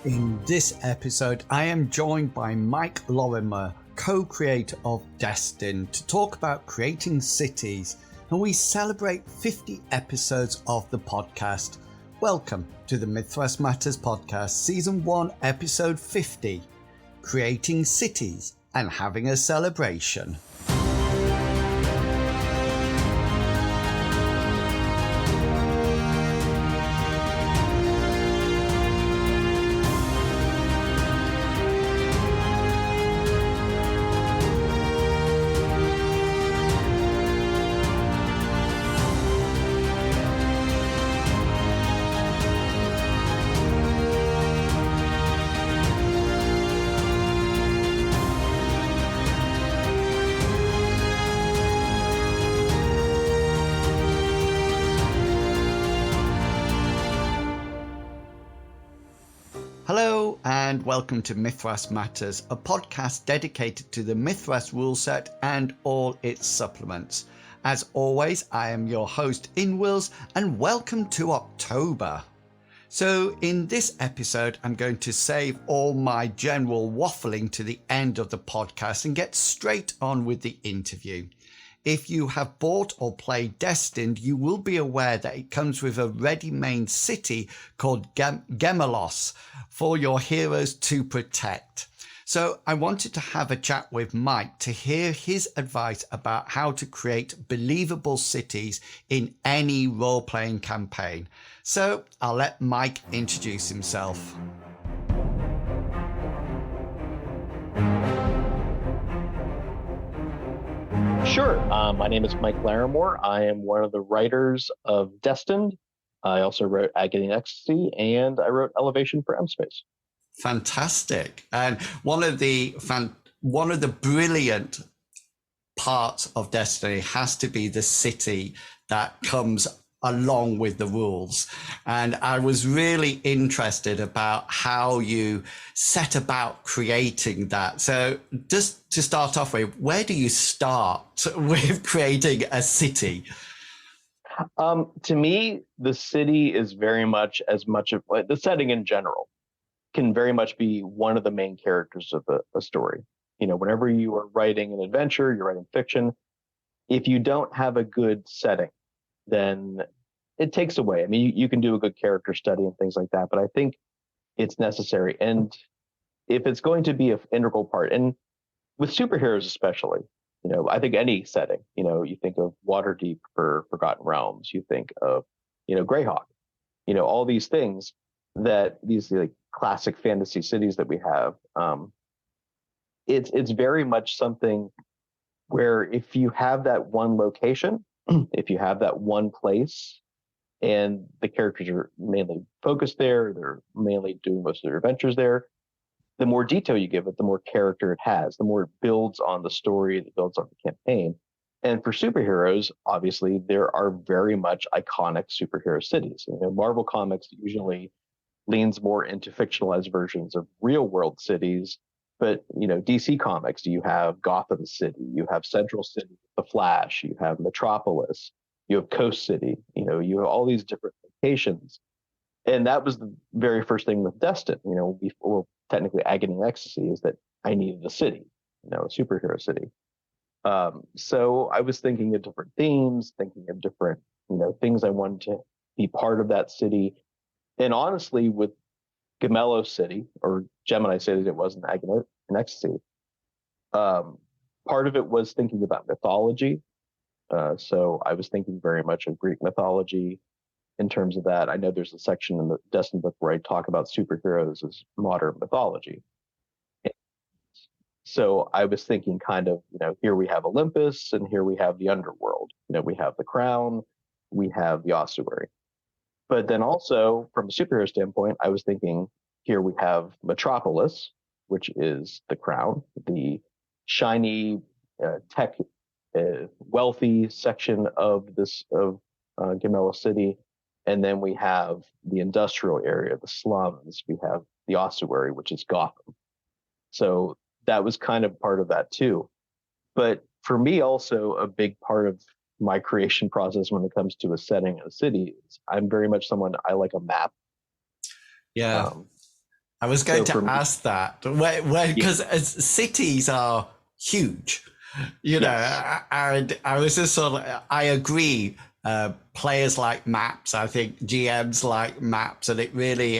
In this episode, I am joined by Mike Larrimore, co-creator of Destined, to talk about creating cities, and we celebrate 50 episodes of the podcast. Welcome to the Mythras Matters podcast, season 1, episode 50, creating cities and having a celebration. Hello and welcome to Mythras Matters, a podcast dedicated to the Mythras rule set and all its supplements. As always, I am your host, Inwils, and welcome to October. So in this episode, I'm going to save all my general waffling to the end of the podcast and get straight on with the interview. If you have bought or played Destined, you will be aware that it comes with a ready-made city called Gemelos for your heroes to protect. So I wanted to have a chat with Mike to hear his advice about how to create believable cities in any role-playing campaign. So I'll let Mike introduce himself. Sure. My name is Mike Larrimore. I am one of the writers of Destined. I also wrote Agony and Ecstasy, and I wrote Elevation for M-Space. Fantastic. And one of the brilliant parts of Destiny has to be the city that comes along with the rules. And I was really interested about how you set about creating that. So just to start off with, where do you start with creating a city? To me, the city is very much of the setting in general can very much be one of the main characters of a story. You know, whenever you are writing an adventure, you're writing fiction, if you don't have a good setting, then it takes away. I mean, you can do a good character study and things like that, but I think it's necessary. And if it's going to be an integral part, and with superheroes especially, you know, I think any setting, you know, you think of Waterdeep for Forgotten Realms, you think of, you know, Greyhawk, you know, all these things that these like classic fantasy cities that we have. It's very much something where if you have that one location, if you have that one place, and the characters are mainly focused there, they're mainly doing most of their adventures there, the more detail you give it, the more character it has, the more it builds on the story, that builds on the campaign. And for superheroes, obviously, there are very much iconic superhero cities. You know, Marvel Comics usually leans more into fictionalized versions of real world cities. But, you know, DC Comics, you have Gotham City, you have Central City, The Flash, you have Metropolis, you have Coast City, you know, you have all these different locations. And that was the very first thing with Destined, you know, before technically Agony and Ecstasy, is that I needed a city, you know, a superhero city. So I was thinking of different themes, thinking of different, you know, things I wanted to be part of that city. And honestly, with Gemelos City, or Gemini City, it was in Agony and Ecstasy, part of it was thinking about mythology. So I was thinking very much of Greek mythology in terms of that. I know there's a section in the Destined book where I talk about superheroes as modern mythology. So I was thinking kind of, you know, here we have Olympus and here we have the underworld. You know, we have the Crown, we have the ossuary. But then also from a superhero standpoint, I was thinking here we have Metropolis, which is the Crown, the shiny tech wealthy section of Gemelos City. And then we have the industrial area, the slums. We have the ossuary, which is Gotham. So that was kind of part of that too. But for me, also a big part of my creation process when it comes to a setting in a city is I'm very much someone, I like a map. Yeah. I was going So for to me, ask that, yeah, because cities are huge, yes, and I was just sort of, I agree. Players like maps. I think GMs like maps, and it really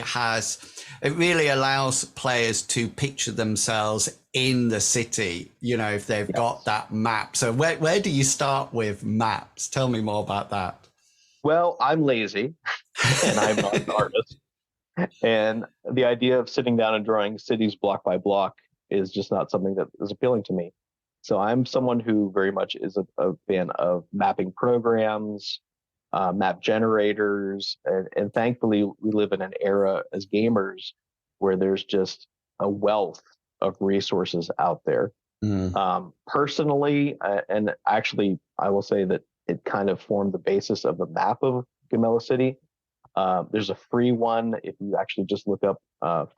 allows players to picture themselves in the city, if they've got yes. that map. So where do you start with maps? Tell me more about that. Well, I'm lazy and I'm not an artist. And the idea of sitting down and drawing cities block by block is just not something that is appealing to me. So I'm someone who very much is a fan of mapping programs, map generators, and thankfully we live in an era as gamers where there's just a wealth of resources out there. Mm. Personally, and actually, I will say that it kind of formed the basis of the map of Gamela City. There's a free one if you actually just look up RPG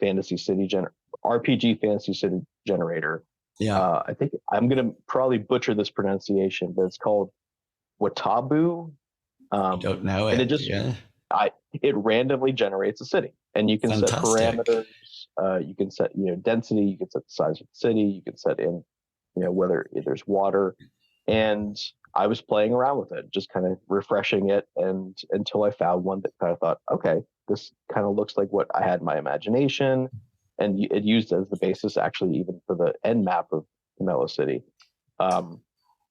Fantasy City Generator. Yeah, I think I'm gonna probably butcher this pronunciation, but it's called Watabu, I um, don't know and it. it just Yeah, I it randomly generates a city, and you can set fantastic. parameters. You can set density. You can set the size of the city. You can set in whether there's water, and I was playing around with it, just kind of refreshing it, and until I found one that kind of thought, okay, this kind of looks like what I had in my imagination, and it used as the basis actually even for the end map of Mellow City. Um,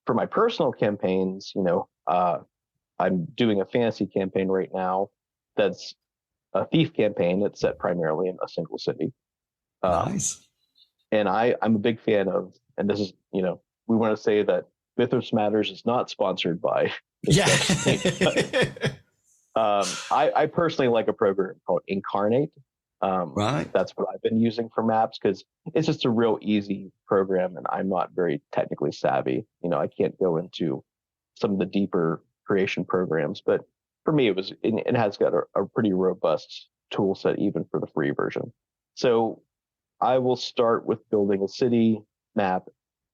for my personal campaigns, I'm doing a fantasy campaign right now that's a thief campaign that's set primarily in a single city. Um, Nice. and I'm a big fan of, and this is, we want to say that Mythras Matters is not sponsored by this Yeah. website, but I personally like a program called Incarnate. Right. That's what I've been using for maps because it's just a real easy program, and I'm not very technically savvy. I can't go into some of the deeper creation programs, but for me, it has got a pretty robust tool set even for the free version. So I will start with building a city map.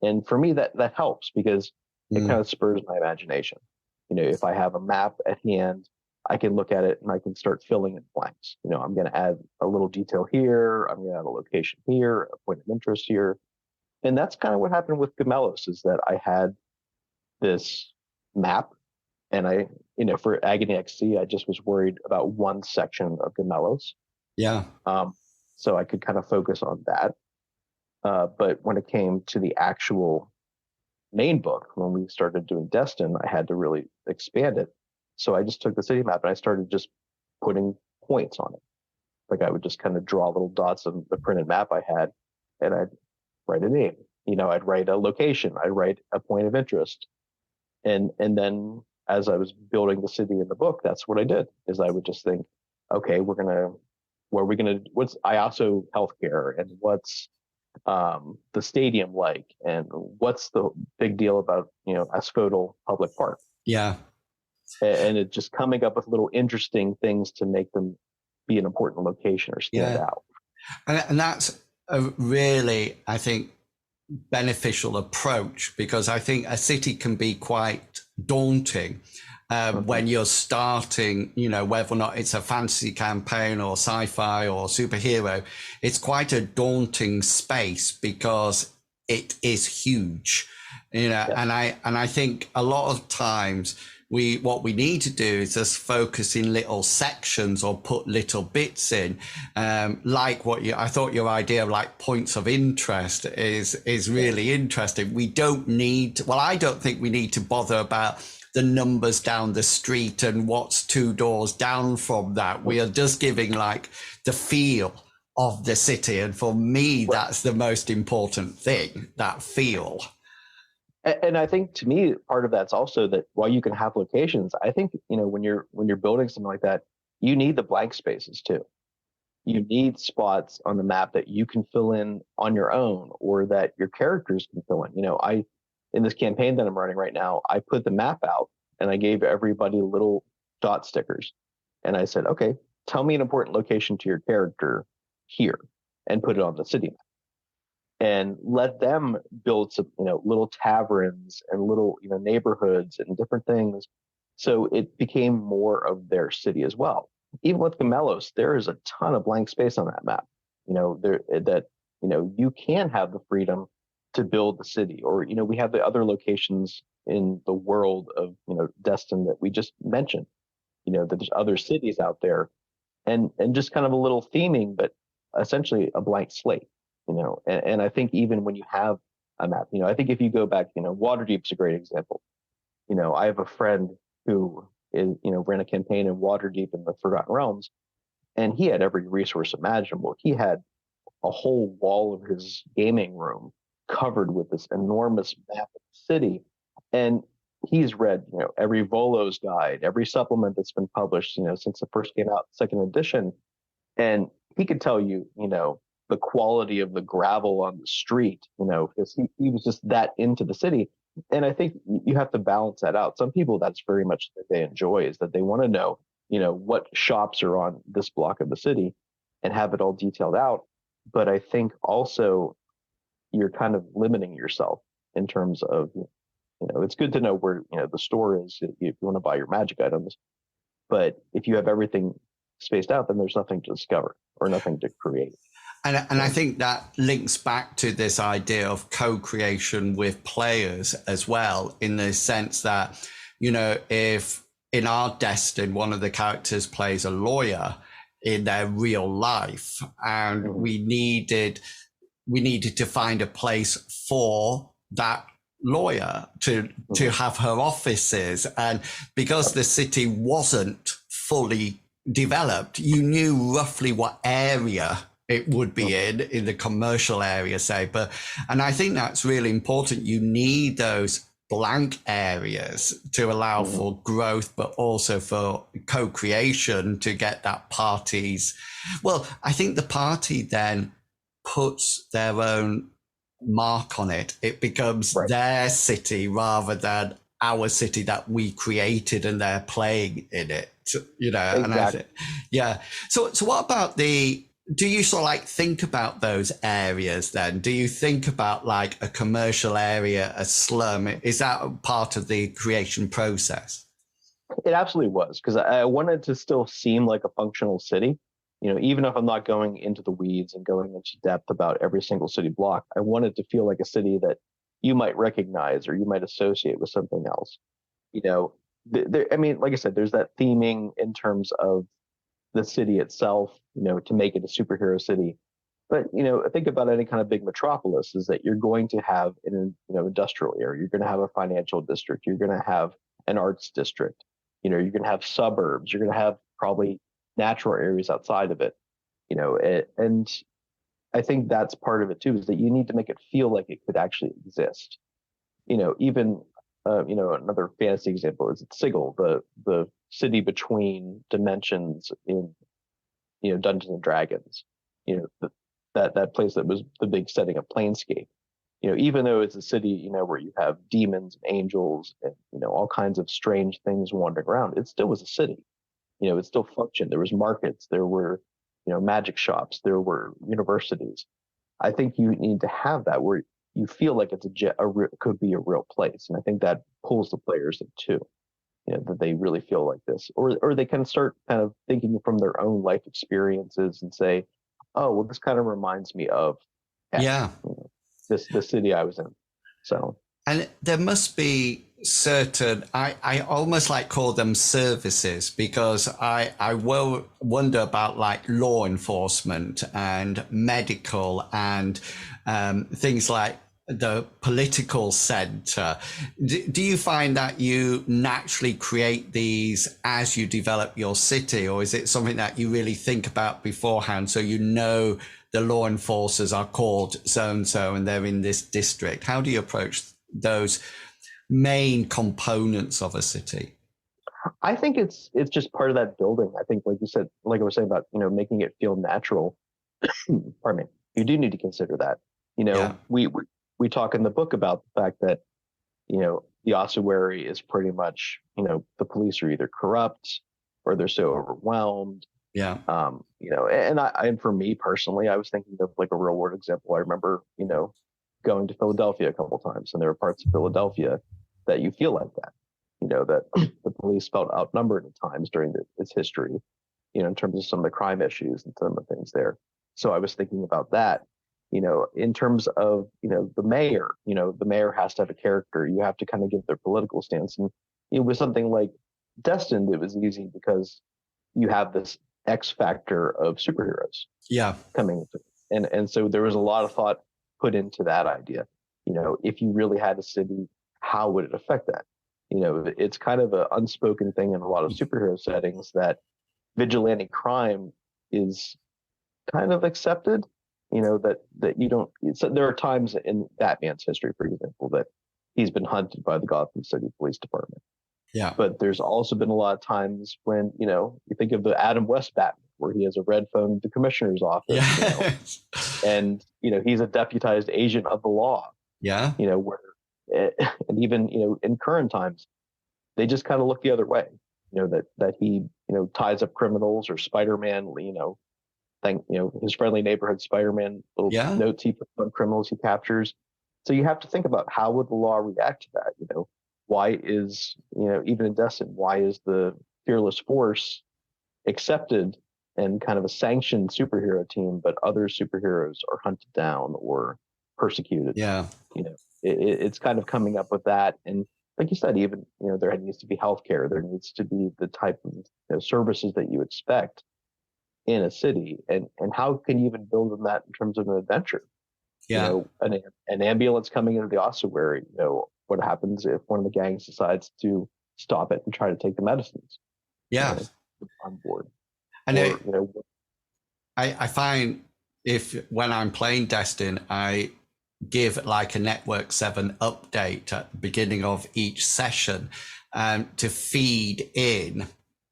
And for me, that helps because it kind Mm. of spurs my imagination. If I have a map at hand, I can look at it and I can start filling in blanks. I'm going to add a little detail here. I'm going to add a location here, a point of interest here. And that's kind of what happened with Gamelos is that I had this map and for Agony XC, I just was worried about one section of Gamelos. Yeah. So I could kind of focus on that. But when it came to the actual main book, when we started doing Destined, I had to really expand it. So I just took the city map and I started just putting points on it. Like I would just kind of draw little dots on the printed map I had, and I'd write a name. I'd write a location. I'd write a point of interest, and then as I was building the city in the book, that's what I did. Is I would just think, okay, where are we gonna? What's I also healthcare and what's the stadium like, and what's the big deal about Asphodel Public Park, Yeah. and it just coming up with little interesting things to make them be an important location or stand Yeah. out. And that's a really, I think, beneficial approach because I think a city can be quite daunting when you're starting, whether or not it's a fantasy campaign or sci-fi or superhero. It's quite a daunting space because it is huge, and Yes. I think a lot of times what we need to do is just focus in little sections or put little bits in, like I thought your idea of like points of interest is really interesting. We don't need, well, I don't think we need to bother about the numbers down the street and what's two doors down from that. We are just giving like the feel of the city, and for me, Right. that's the most important thing, that feel. And I think to me, part of that's also that while you can have locations, I think when you're building something like that, you need the blank spaces too. You need spots on the map that you can fill in on your own, or that your characters can fill in. In this campaign that I'm running right now, I put the map out and I gave everybody little dot stickers, and I said, okay, tell me an important location to your character here, and put it on the city map and let them build some, little taverns and little, neighborhoods and different things. So it became more of their city as well. Even with Gamelos, there is a ton of blank space on that map. you can have the freedom to build the city, or we have the other locations in the world of Destined that we just mentioned. That there's other cities out there, and just kind of a little theming, but essentially a blank slate. And I think even when you have a map, I think if you go back, Waterdeep's a great example. I have a friend who ran a campaign in Waterdeep in the Forgotten Realms, and he had every resource imaginable. He had a whole wall of his gaming room covered with this enormous map of the city. And he's read, every Volo's guide, every supplement that's been published, since it first came out, second edition. And he could tell you, the quality of the gravel on the street, because he was just that into the city. And I think you have to balance that out. Some people, that's very much that they enjoy, is that they want to know, what shops are on this block of the city and have it all detailed out. But I think also you're kind of limiting yourself in terms of, it's good to know where, the store is if you want to buy your magic items. But if you have everything spaced out, then there's nothing to discover or nothing to create. And I think that links back to this idea of co-creation with players as well, in the sense that, if in our Destined, one of the characters plays a lawyer in their real life, and we needed to find a place for that lawyer to have her offices. And because the city wasn't fully developed, you knew roughly what area it would be in the commercial area, say. And I think that's really important. You need those blank areas to allow for growth, but also for co-creation to get that parties. Well, I think the party then puts their own mark on it. It becomes their city rather than our city that we created and they're playing in it, Exactly. And I think, So what about do you sort of like think about those areas then? Do you think about like a commercial area, a slum? Is that part of the creation process? It absolutely was, because I wanted to still seem like a functional city. Even if I'm not going into the weeds and going into depth about every single city block, I wanted to feel like a city that you might recognize or you might associate with something else. Like I said, there's that theming in terms of the city itself, to make it a superhero city. But, think about any kind of big metropolis, is that you're going to have an industrial area. You're going to have a financial district. You're going to have an arts district. You're going to have suburbs. You're going to have probably natural areas outside of it. And I think that's part of it too, is that you need to make it feel like it could actually exist. Even another fantasy example is Sigil, the city between dimensions in Dungeons and Dragons. That place that was the big setting of Planescape. Even though it's a city where you have demons and angels and all kinds of strange things wandering around, it still was a city. It still functioned. There was markets, there were magic shops, there were universities. I think you need to have that where you feel like it's could be a real place, and I think that pulls the players in too. That they really feel like this, or they can start kind of thinking from their own life experiences and say, "Oh, well, this kind of reminds me of the city I was in." So, and there must be certain, I almost like call them services, because I will wonder about like law enforcement and medical and things like the political center. Do you find that you naturally create these as you develop your city, or is it something that you really think about beforehand, so the law enforcers are called so and so and they're in this district? How do you approach those main components of a city? I think it's just part of that building. I think, like you said, like I was saying about making it feel natural. Pardon me. You do need to consider that. We talk in the book about the fact that the ossuary is pretty much the police are either corrupt or they're so overwhelmed. And for me personally, I was thinking of like a real world example. I remember going to Philadelphia a couple times, and there were parts of Philadelphia that you feel like that. That the police felt outnumbered at times during its history, in terms of some of the crime issues and some of the things there. So I was thinking about that, in terms of, the mayor. The mayor has to have a character. You have to kind of give their political stance. And with something like Destined, it was easy because you have this X factor of superheroes Yeah. coming into it. And so there was a lot of thought put into that idea. If you really had a city, how would it affect that? It's kind of an unspoken thing in a lot of superhero settings that vigilante crime is kind of accepted. That you don't. So there are times in Batman's history, for example, that he's been hunted by the Gotham City Police Department. Yeah. But there's also been a lot of times when, you think of the Adam West Batman, where he has a red phone at the commissioner's office, and, he's a deputized agent of the law, where, and even, in current times, they just kind of look the other way, that he, ties up criminals, or Spider-Man, his friendly neighborhood Spider-Man little notes he puts on criminals he captures. So you have to think about, how would the law react to that? Why is, even in Destin, why is the Fearless Force accepted and kind of a sanctioned superhero team, but other superheroes are hunted down or persecuted? Yeah. It's kind of coming up with that. And like you said, even, there needs to be healthcare. There needs to be the type of services that you expect in a city. And how can you even build on that in terms of an adventure? Yeah. An ambulance coming into the ossuary, what happens if one of the gangs decides to stop it and try to take the medicines? Yeah. On board. And I find when I'm playing Destin, I give like a Network 7 update at the beginning of each session to feed in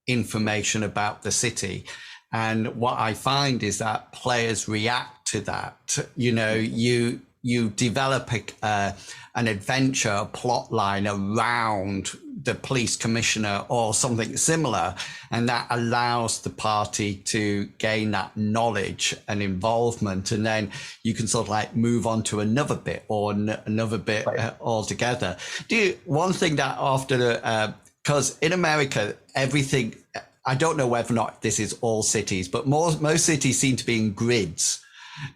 information about the city. And what I find is that players react to that. You develop an adventure, a plot line around the police commissioner or something similar, and that allows the party to gain that knowledge and involvement, and then you can sort of like move on to another bit or another bit altogether. One thing that after, because in America, everything, I don't know whether or not this is all cities, but most cities seem to be in grids.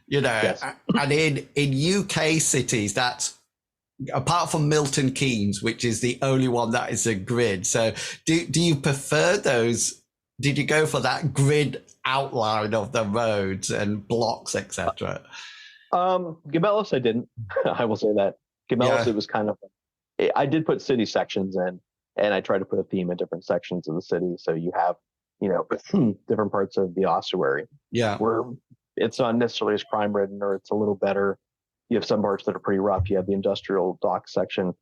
Yes. And in UK cities, that's apart from Milton Keynes, which is the only one that is a grid. So do you prefer those? Did you go for that grid outline of the roads and blocks, etc.? Gabellis, I didn't. I will say that. Gabellis, It was kind of, I did put city sections in, and I tried to put a theme in different sections of the city. So you have, different parts of the ossuary. Yeah. Where it's not necessarily as crime ridden, or it's a little better. You have some parts that are pretty rough. You have the industrial dock section.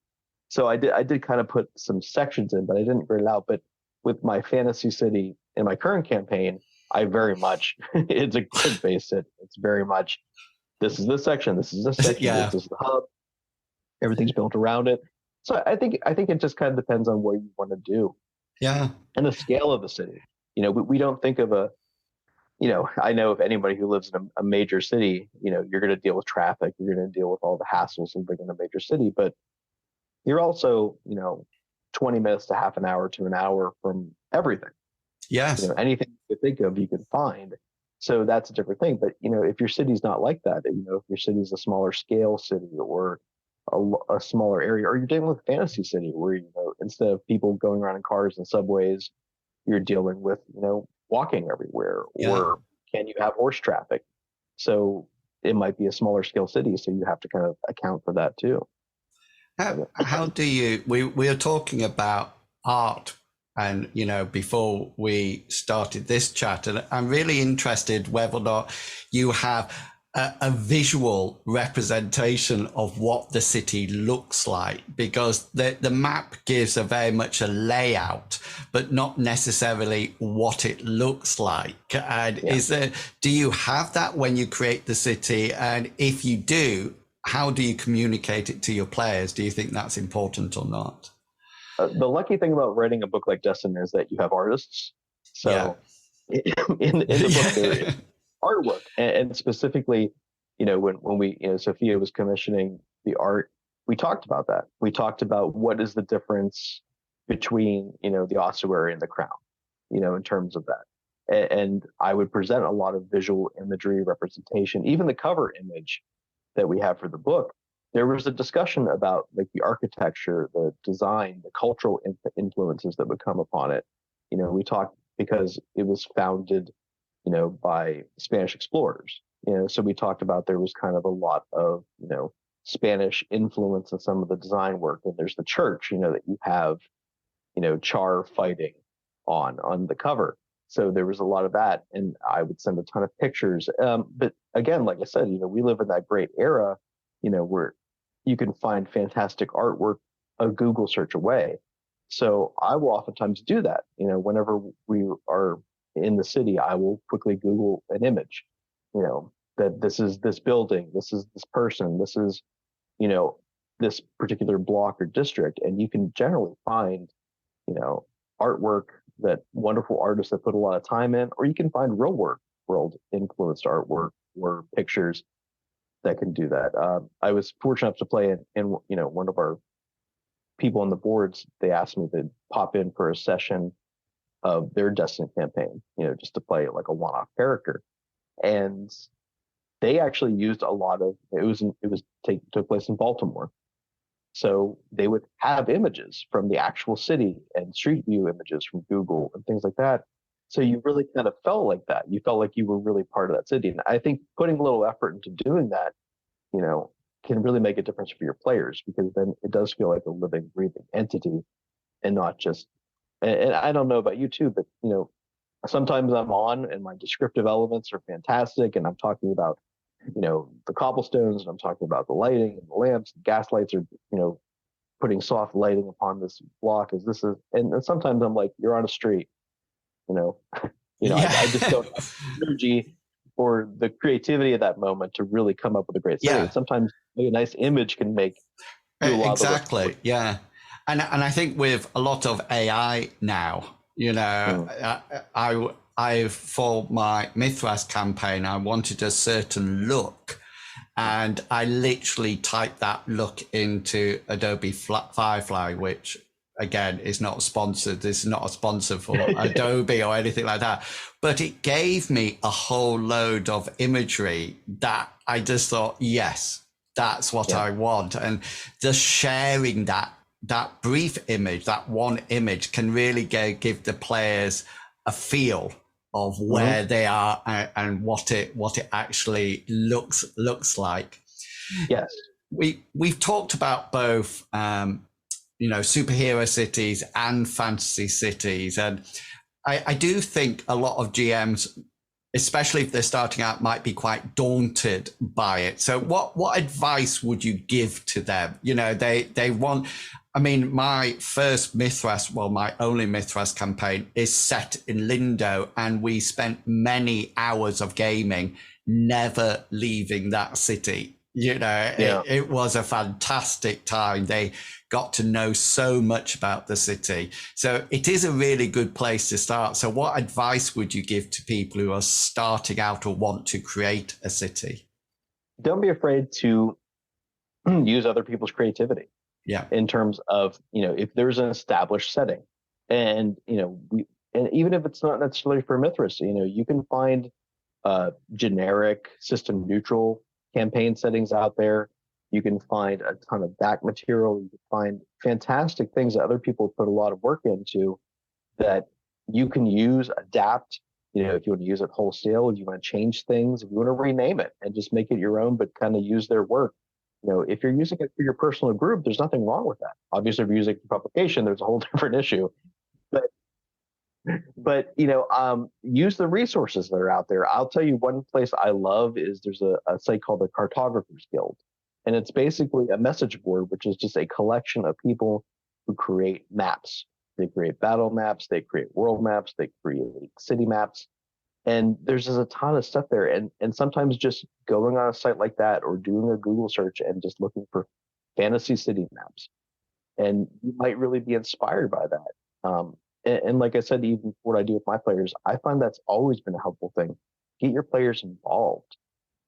So I did kind of put some sections in, but I didn't grid it out. But with my fantasy city in my current campaign, I very much, it's a grid based city. It's very much, this is this section, this is this section, this is the hub. Everything's built around it. So I think it just kind of depends on what you want to do. Yeah. And the scale of the city. We don't think of I know if anybody who lives in a major city, you're going to deal with traffic, you're going to deal with all the hassles of living in a major city, but you're also, 20 minutes to half an hour to an hour from everything. Yes. Anything you think of, you can find. So that's a different thing. But, if your city's not like that, if your city's a smaller scale city, or a smaller area, or you're dealing with a fantasy city where, instead of people going around in cars and subways, you're dealing with, walking everywhere, or can you have horse traffic? So it might be a smaller scale city. So you have to kind of account for that too. How do you, we are talking about art, and, before we started this chat, and I'm really interested whether or not you have a visual representation of what the city looks like, because the map gives a very much a layout, but not necessarily what it looks like. And do you have that when you create the city? And if you do, how do you communicate it to your players? Do you think that's important or not? The lucky thing about writing a book like Destined is that you have artists. So in the book, there is artwork, and specifically, when we, Sophia was commissioning the art, we talked about that. We talked about what is the difference between, the ossuary and the crown, in terms of that. And I would present a lot of visual imagery representation, even the cover image that we have for the book. There was a discussion about like the architecture, the design, the cultural influences that would come upon it. We talked because it was founded, by Spanish explorers. So we talked about there was kind of a lot of, Spanish influence in some of the design work. And there's the church, that you have, Char fighting on the cover. So there was a lot of that, and I would send a ton of pictures. But again, like I said, we live in that great era, where you can find fantastic artwork a Google search away. So I will oftentimes do that. Whenever we are in the city, I will quickly Google an image, that this is this building, this is this person, this is, this particular block or district. And you can generally find, artwork that wonderful artists that put a lot of time in, or you can find world influenced artwork or pictures that can do that. I was fortunate enough to play in one of our people on the boards. They asked me to pop in for a session of their Destined campaign, just to play like a one-off character. And they actually used a lot of took place in Baltimore. So they would have images from the actual city and street view images from Google and things like that. So you really kind of felt like that. You felt like you were really part of that city. And I think putting a little effort into doing that, can really make a difference for your players, because then it does feel like a living, breathing entity and not just, and I don't know about you too, but, sometimes I'm on and my descriptive elements are fantastic. And I'm talking about, the cobblestones, and I'm talking about the lighting and the lamps, the gas lights are, putting soft lighting upon this block and sometimes I'm like, you're on a street, Yeah. I just don't have the energy or the creativity of that moment to really come up with a great setting. Yeah. Sometimes a nice image can do a lot Exactly. of the work. Yeah. And I think with a lot of AI now, I for my Mythras campaign, I wanted a certain look, and I literally typed that look into Adobe Firefly, which again is not sponsored. This is not a sponsor for Adobe or anything like that, but it gave me a whole load of imagery that I just thought, yes, that's what I want. And just sharing that brief image, that one image, can really give the players a feel of where they are and what it actually looks like. Yes. We've talked about both superhero cities and fantasy cities, and I do think a lot of GMs, especially if they're starting out, might be quite daunted by it. So what advice would you give to them? They want, my first Mythras, my only Mythras campaign is set in Lindo, and we spent many hours of gaming, never leaving that city. It was a fantastic time. They got to know so much about the city. So it is a really good place to start. So what advice would you give to people who are starting out or want to create a city? Don't be afraid to use other people's creativity. Yeah. In terms of, if there's an established setting, and, and even if it's not necessarily for Mythras, you can find generic system neutral campaign settings out there. You can find a ton of back material. You can find fantastic things that other people put a lot of work into that you can use, adapt. If you want to use it wholesale, if you want to change things, if you want to rename it and just make it your own, but kind of use their work. If you're using it for your personal group, there's nothing wrong with that. Obviously, if you're using it for publication, there's a whole different issue. But use the resources that are out there. I'll tell you one place I love is there's a site called the Cartographers Guild, and it's basically a message board, which is just a collection of people who create maps. They create battle maps, they create world maps, they create city maps. And there's just a ton of stuff there. And sometimes just going on a site like that or doing a Google search and just looking for fantasy city maps, and you might really be inspired by that. And like I said, even what I do with my players, I find that's always been a helpful thing. Get your players involved.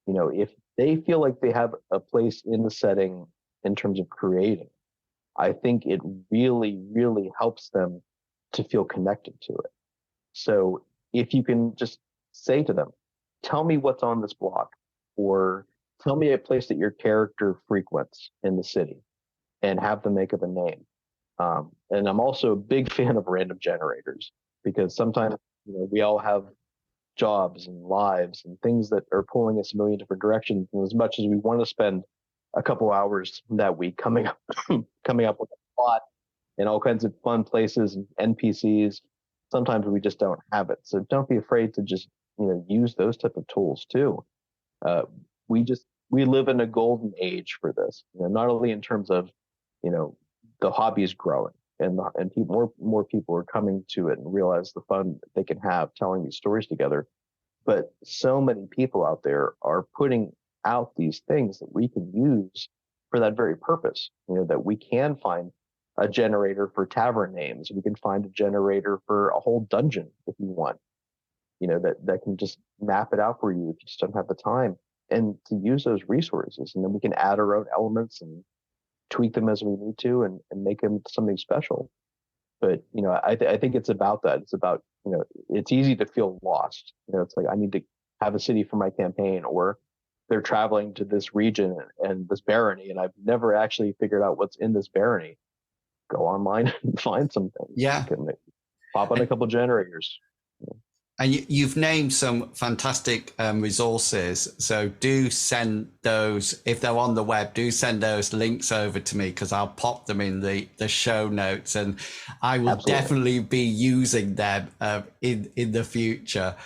If they feel like they have a place in the setting in terms of creating, I think it really, really helps them to feel connected to it. So if you can just say to them, tell me what's on this block, or tell me a place that your character frequents in the city, and have them make up a name. And I'm also a big fan of random generators, because sometimes, we all have jobs and lives and things that are pulling us a million different directions. And as much as we want to spend a couple hours that week coming up with a plot and all kinds of fun places and NPCs, sometimes we just don't have it. So don't be afraid to just use those type of tools too. Uh, we live in a golden age for this. Not only in terms of the hobby is growing, and more people are coming to it and realize the fun that they can have telling these stories together. But so many people out there are putting out these things that we can use for that very purpose. That we can find a generator for tavern names. We can find a generator for a whole dungeon if you want. That can just map it out for you if you just don't have the time, and to use those resources. And then we can add our own elements and tweak them as we need to, and make them something special. But I think it's about that. It's about it's easy to feel lost. It's like, I need to have a city for my campaign, or they're traveling to this region and this barony, and I've never actually figured out what's in this barony. Go online and find some things. Yeah, you can pop on a couple generators. And you've named some fantastic resources. So do send those, if they're on the web, do send those links over to me, because I'll pop them in the show notes, and I will definitely be using them in the future.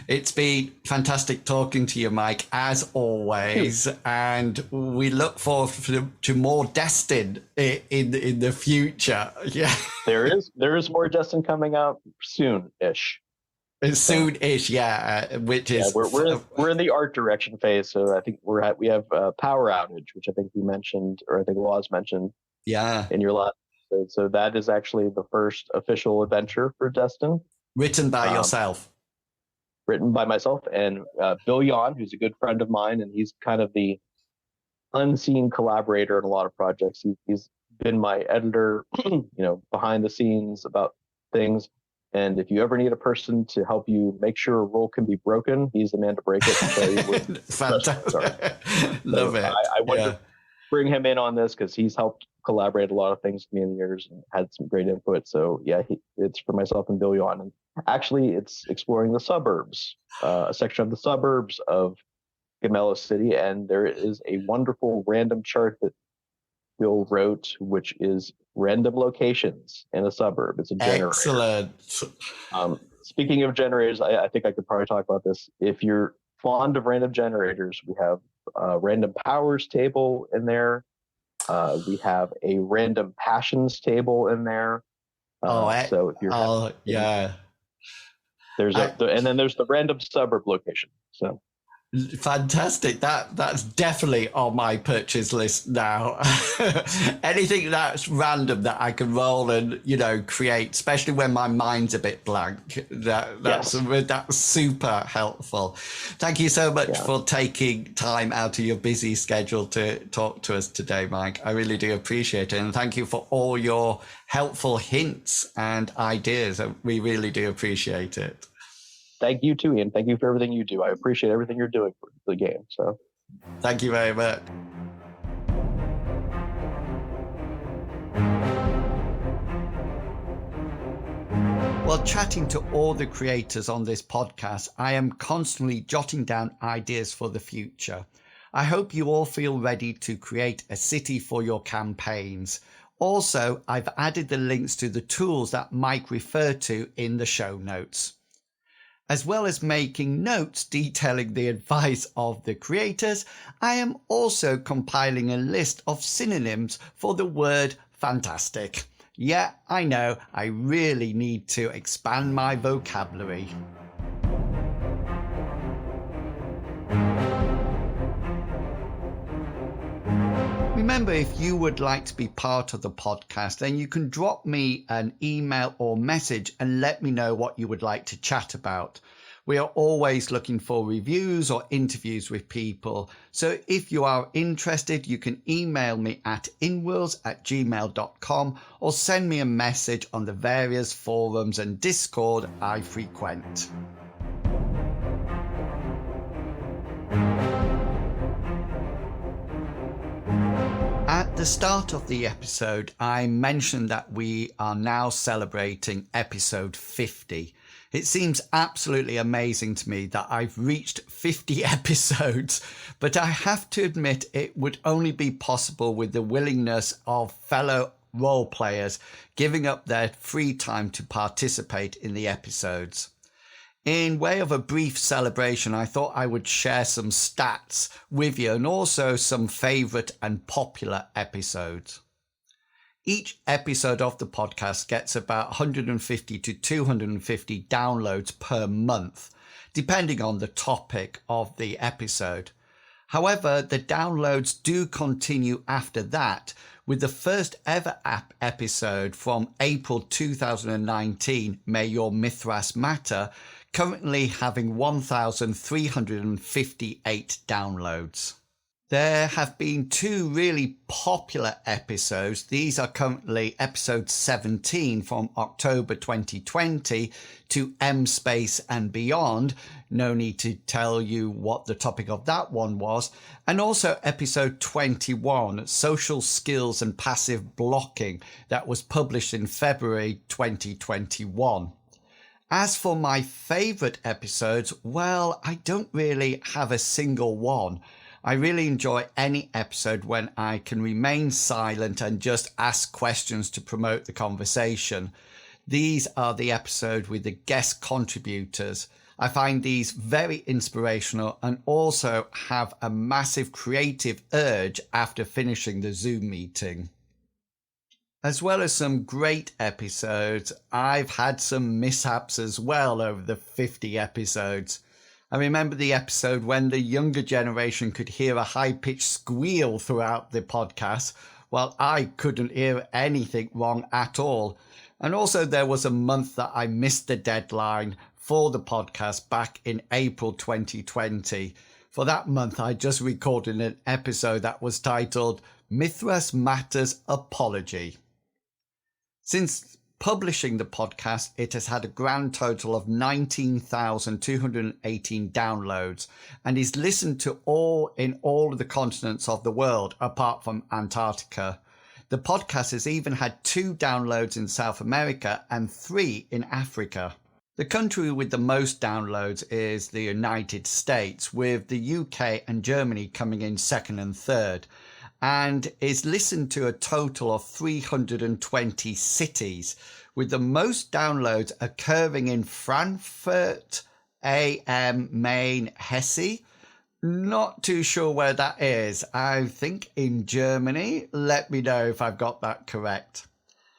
It's been fantastic talking to you, Mike, as always. And we look forward to more Destined in the future. Yeah. There is more Destined coming out soon-ish. Soon-ish, yeah. Which is we're in the art direction phase, so I think we have Power Outage, which I think you mentioned, or I think Laws mentioned. Yeah. In your last episode. So that is actually the first official adventure for Destined. Written by yourself. Written by myself and Bill Yon, who's a good friend of mine, and he's kind of the unseen collaborator in a lot of projects. He's been my editor, behind the scenes about things. And if you ever need a person to help you make sure a rule can be broken, he's the man to break it. And show you fantastic. Love it. I wanted to bring him in on this because he's helped collaborate a lot of things with me in the years and had some great input. So yeah, it's for myself and Bill Yon. And actually, it's exploring the suburbs, a section of the suburbs of Gamela City. And there is a wonderful random chart that Bill wrote, which is random locations in a suburb. It's a generator. Excellent. Speaking of generators, I think I could probably talk about this. If you're fond of random generators, we have a random powers table in there. We have a random passions table in there. So if you're there's and then there's the random suburb location. So fantastic. That's definitely on my purchase list now. Anything that's random that I can roll and create, especially when my mind's a bit blank, that's super helpful. Thank you so much for taking time out of your busy schedule to talk to us today, Mike. I really do appreciate it, and thank you for all your helpful hints and ideas. We really do appreciate it. Thank you too, Ian. Thank you for everything you do. I appreciate everything you're doing for the game. So, thank you very much. While chatting to all the creators on this podcast, I am constantly jotting down ideas for the future. I hope you all feel ready to create a city for your campaigns. Also, I've added the links to the tools that Mike referred to in the show notes. As well as making notes detailing the advice of the creators, I am also compiling a list of synonyms for the word fantastic. Yeah, I know, I really need to expand my vocabulary. Remember, if you would like to be part of the podcast, then you can drop me an email or message and let me know what you would like to chat about. We are always looking for reviews or interviews with people. So if you are interested, you can email me at inwils@gmail.com or send me a message on the various forums and Discord I frequent. At the start of the episode, I mentioned that we are now celebrating episode 50. It seems absolutely amazing to me that I've reached 50 episodes, but I have to admit it would only be possible with the willingness of fellow role players giving up their free time to participate in the episodes. In way of a brief celebration, I thought I would share some stats with you and also some favourite and popular episodes. Each episode of the podcast gets about 150 to 250 downloads per month, depending on the topic of the episode. However, the downloads do continue after that, with the first ever episode from April 2019, May Your Mythras Matter, currently having 1,358 downloads. There have been two really popular episodes. These are currently episode 17 from October 2020 to M Space and Beyond. No need to tell you what the topic of that one was. And also episode 21, Social Skills and Passive Blocking, that was published in February 2021. As for my favourite episodes, well, I don't really have a single one. I really enjoy any episode when I can remain silent and just ask questions to promote the conversation. These are the episodes with the guest contributors. I find these very inspirational and also have a massive creative urge after finishing the Zoom meeting. As well as some great episodes, I've had some mishaps as well over the 50 episodes. I remember the episode when the younger generation could hear a high-pitched squeal throughout the podcast, while I couldn't hear anything wrong at all. And also there was a month that I missed the deadline for the podcast back in April 2020. For that month, I just recorded an episode that was titled Mythras Matters Apology. Since publishing the podcast, it has had a grand total of 19,218 downloads and is listened to in all of the continents of the world, apart from Antarctica. The podcast has even had 2 downloads in South America and 3 in Africa. The country with the most downloads is the United States, with the UK and Germany coming in second and third, and is listened to a total of 320 cities, with the most downloads occurring in Frankfurt am Main, Hesse. Not too sure where that is. I think in Germany. Let me know if I've got that correct.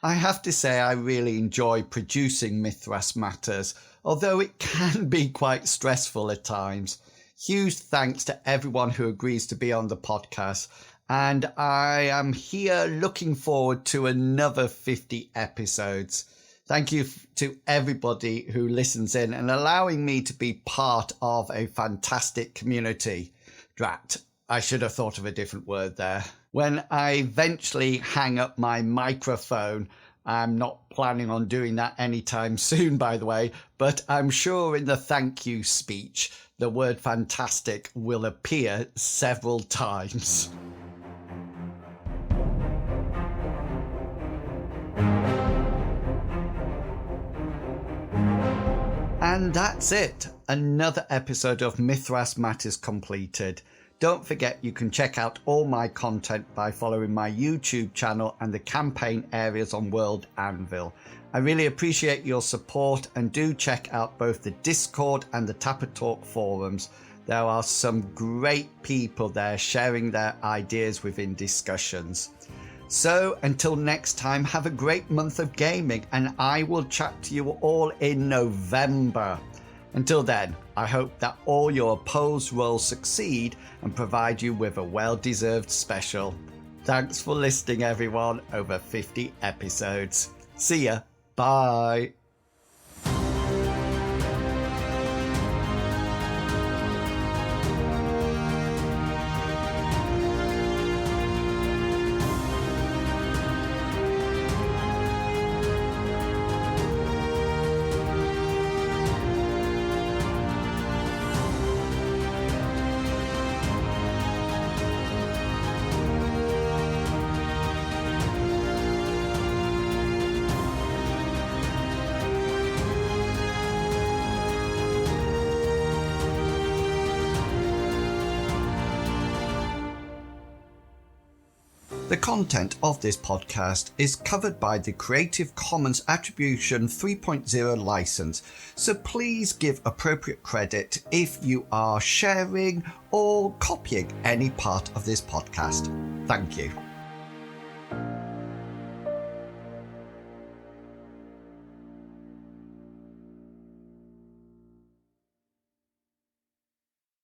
I have to say I really enjoy producing Mythras Matters, although it can be quite stressful at times. Huge thanks to everyone who agrees to be on the podcast, and I am here looking forward to another 50 episodes. Thank you to everybody who listens in and allowing me to be part of a fantastic community. Drat, I should have thought of a different word there. When I eventually hang up my microphone, I'm not planning on doing that anytime soon, by the way, but I'm sure in the thank you speech, the word fantastic will appear several times. And that's it. Another episode of Mythras Matters completed. Don't forget you can check out all my content by following my YouTube channel and the campaign areas on World Anvil. I really appreciate your support, and do check out both the Discord and the Tapper Talk forums. There are some great people there sharing their ideas within discussions. So until next time, have a great month of gaming, and I will chat to you all in November. Until then, I hope that all your opposed roles succeed and provide you with a well-deserved special. Thanks for listening, everyone, over 50 episodes. See ya. Bye. The content of this podcast is covered by the Creative Commons Attribution 3.0 license, so please give appropriate credit if you are sharing or copying any part of this podcast. Thank you.